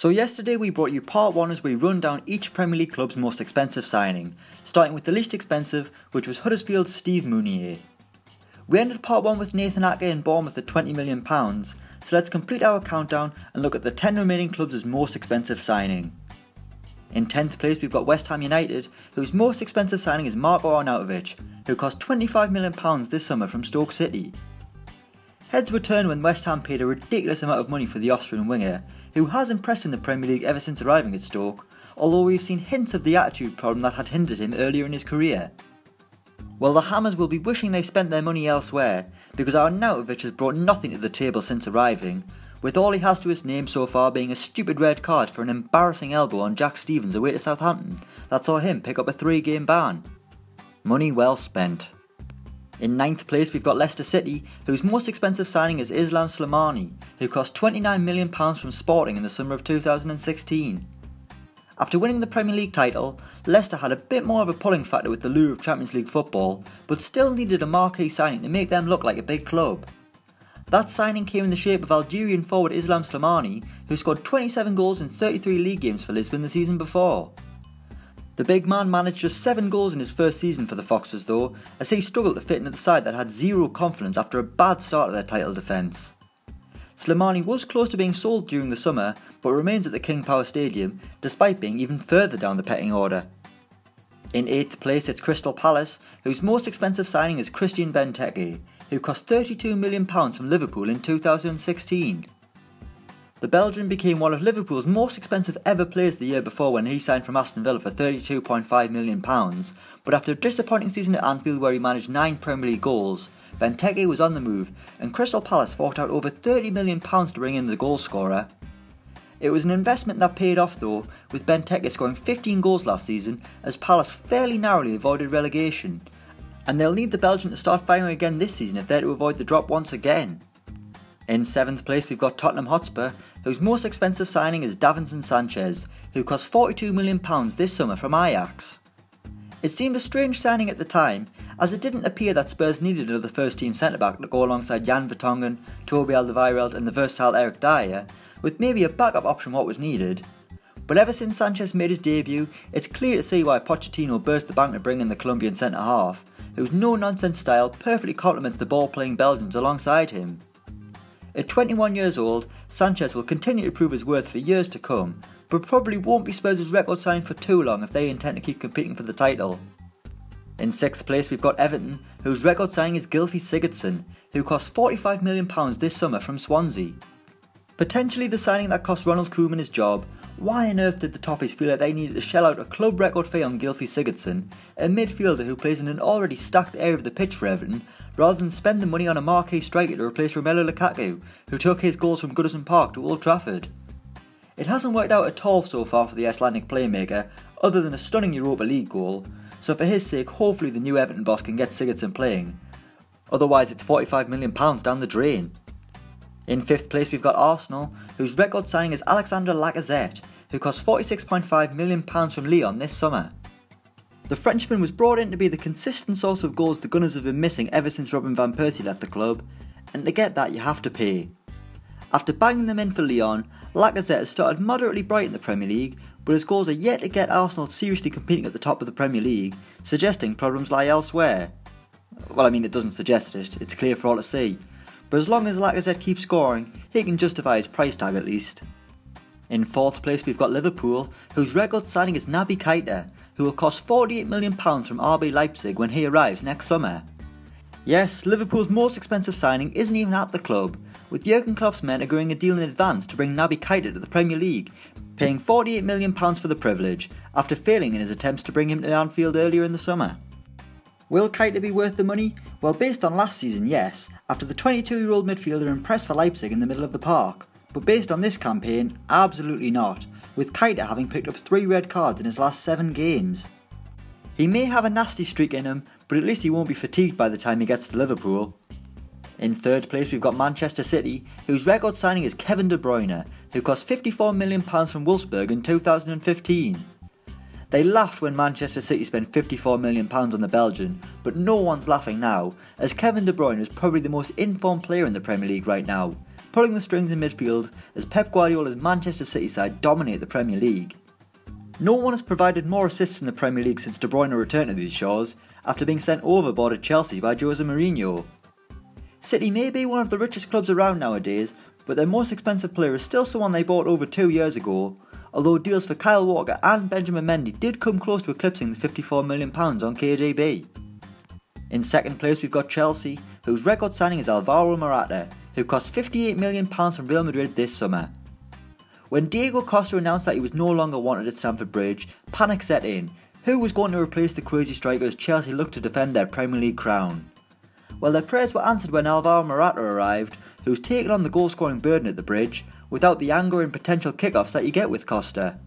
So yesterday we brought you part 1 as we run down each Premier League club's most expensive signing, starting with the least expensive, which was Huddersfield's Steve Mounier. We ended part 1 with Nathan Ake and Bournemouth at £20 million, so let's complete our countdown and look at the 10 remaining clubs' most expensive signing. In 10th place we've got West Ham United, whose most expensive signing is Marko Arnautovic, who cost £25 million this summer from Stoke City. Heads were turned when West Ham paid a ridiculous amount of money for the Austrian winger, who has impressed in the Premier League ever since arriving at Stoke, although we've seen hints of the attitude problem that had hindered him earlier in his career. Well, the Hammers will be wishing they spent their money elsewhere, because Arnautovic has brought nothing to the table since arriving, with all he has to his name so far being a stupid red card for an embarrassing elbow on Jack Stevens away to Southampton that saw him pick up a 3-game ban. Money well spent. In 9th place we've got Leicester City, whose most expensive signing is Islam Slimani, who cost £29 million from Sporting in the summer of 2016. After winning the Premier League title, Leicester had a bit more of a pulling factor with the lure of Champions League football, but still needed a marquee signing to make them look like a big club. That signing came in the shape of Algerian forward Islam Slimani, who scored 27 goals in 33 league games for Lisbon the season before. The big man managed just 7 goals in his first season for the Foxes though, as he struggled to fit into the side that had zero confidence after a bad start of their title defence. Slimani was close to being sold during the summer, but remains at the King Power Stadium, despite being even further down the pecking order. In 8th place it's Crystal Palace, whose most expensive signing is Christian Benteke, who cost £32 million from Liverpool in 2016. The Belgian became one of Liverpool's most expensive ever players the year before when he signed from Aston Villa for £32.5 million, but after a disappointing season at Anfield where he managed 9 Premier League goals, Benteke was on the move and Crystal Palace forked out over £30 million to bring in the goal scorer. It was an investment that paid off though, with Benteke scoring 15 goals last season as Palace fairly narrowly avoided relegation, and they'll need the Belgian to start firing again this season if they're to avoid the drop once again. In 7th place we've got Tottenham Hotspur, whose most expensive signing is Davinson Sanchez, who cost £42 million this summer from Ajax. It seemed a strange signing at the time, as it didn't appear that Spurs needed another first team centre-back to go alongside Jan Vertonghen, Toby Alderweireld and the versatile Eric Dyer, with maybe a backup option what was needed. But ever since Sanchez made his debut, it's clear to see why Pochettino burst the bank to bring in the Colombian centre-half, whose no-nonsense style perfectly complements the ball-playing Belgians alongside him. At 21 years old, Sanchez will continue to prove his worth for years to come, but probably won't be Spurs' record signing for too long if they intend to keep competing for the title. In 6th place we've got Everton, whose record signing is Gylfi Sigurdsson, who cost £45 million this summer from Swansea. Potentially the signing that cost Ronald Koeman his job, why on earth did the Toffees feel like they needed to shell out a club record fee on Gylfi Sigurdsson, a midfielder who plays in an already stacked area of the pitch for Everton, rather than spend the money on a marquee striker to replace Romelu Lukaku, who took his goals from Goodison Park to Old Trafford? It hasn't worked out at all so far for the Icelandic playmaker, other than a stunning Europa League goal, so for his sake hopefully the new Everton boss can get Sigurdsson playing. Otherwise it's £45 million down the drain. In 5th place we've got Arsenal, whose record signing is Alexandre Lacazette, who cost £46.5 million from Lyon this summer. The Frenchman was brought in to be the consistent source of goals the Gunners have been missing ever since Robin van Persie left the club, and to get that you have to pay. After banging them in for Lyon, Lacazette has started moderately bright in the Premier League, but his goals are yet to get Arsenal seriously competing at the top of the Premier League, suggesting problems lie elsewhere. Well, I mean, it doesn't suggest it, it's clear for all to see. But as long as Lacazette keeps scoring, he can justify his price tag at least. In 4th place we've got Liverpool, whose record signing is Naby Keita, who will cost £48 million from RB Leipzig when he arrives next summer. Yes, Liverpool's most expensive signing isn't even at the club, with Jurgen Klopp's men agreeing a deal in advance to bring Naby Keita to the Premier League, paying £48 million for the privilege, after failing in his attempts to bring him to Anfield earlier in the summer. Will Keita be worth the money? Well, based on last season, yes, after the 22-year-old midfielder impressed for Leipzig in the middle of the park. But based on this campaign, absolutely not, with Keita having picked up 3 red cards in his last 7 games. He may have a nasty streak in him, but at least he won't be fatigued by the time he gets to Liverpool. In 3rd place we've got Manchester City, whose record signing is Kevin De Bruyne, who cost £54 million from Wolfsburg in 2015. They laughed when Manchester City spent £54 million on the Belgian, but no one's laughing now, as Kevin De Bruyne is probably the most informed player in the Premier League right now, pulling the strings in midfield as Pep Guardiola's Manchester City side dominate the Premier League. No one has provided more assists in the Premier League since De Bruyne returned to these shores after being sent overboard at Chelsea by Jose Mourinho. City may be one of the richest clubs around nowadays, but their most expensive player is still someone they bought over 2 years ago, although deals for Kyle Walker and Benjamin Mendy did come close to eclipsing the £54 million on KDB. In second place we've got Chelsea, whose record signing is Alvaro Morata, who cost £58 million from Real Madrid this summer. When Diego Costa announced that he was no longer wanted at Stamford Bridge, panic set in. Who was going to replace the crazy striker as Chelsea looked to defend their Premier League crown? Well, their prayers were answered when Alvaro Morata arrived, who's taken on the goal-scoring burden at the Bridge, without the anger and potential kickoffs that you get with Costa.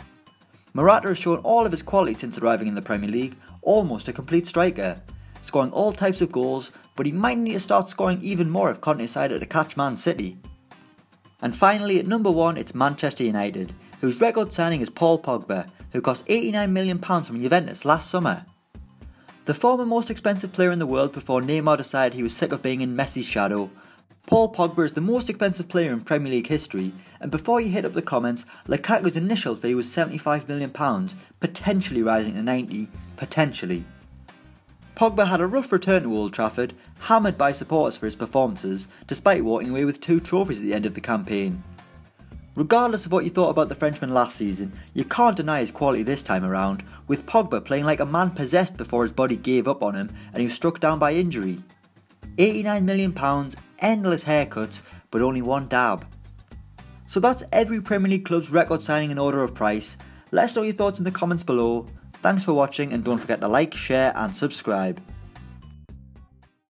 Morata has shown all of his quality since arriving in the Premier League, almost a complete striker, scoring all types of goals, but he might need to start scoring even more if Conte decided to catch Man City. And finally, at number 1, it's Manchester United, whose record signing is Paul Pogba, who cost £89 million from Juventus last summer. The former most expensive player in the world before Neymar decided he was sick of being in Messi's shadow, Paul Pogba is the most expensive player in Premier League history, and before you hit up the comments, Lukaku's initial fee was £75 million, potentially rising to 90, potentially. Pogba had a rough return to Old Trafford, hammered by supporters for his performances, despite walking away with 2 trophies at the end of the campaign. Regardless of what you thought about the Frenchman last season, you can't deny his quality this time around, with Pogba playing like a man possessed before his body gave up on him and he was struck down by injury. £89 million, endless haircuts, but only one dab. So that's every Premier League club's record signing in order of price. Let us know your thoughts in the comments below. Thanks for watching and don't forget to like, share and subscribe.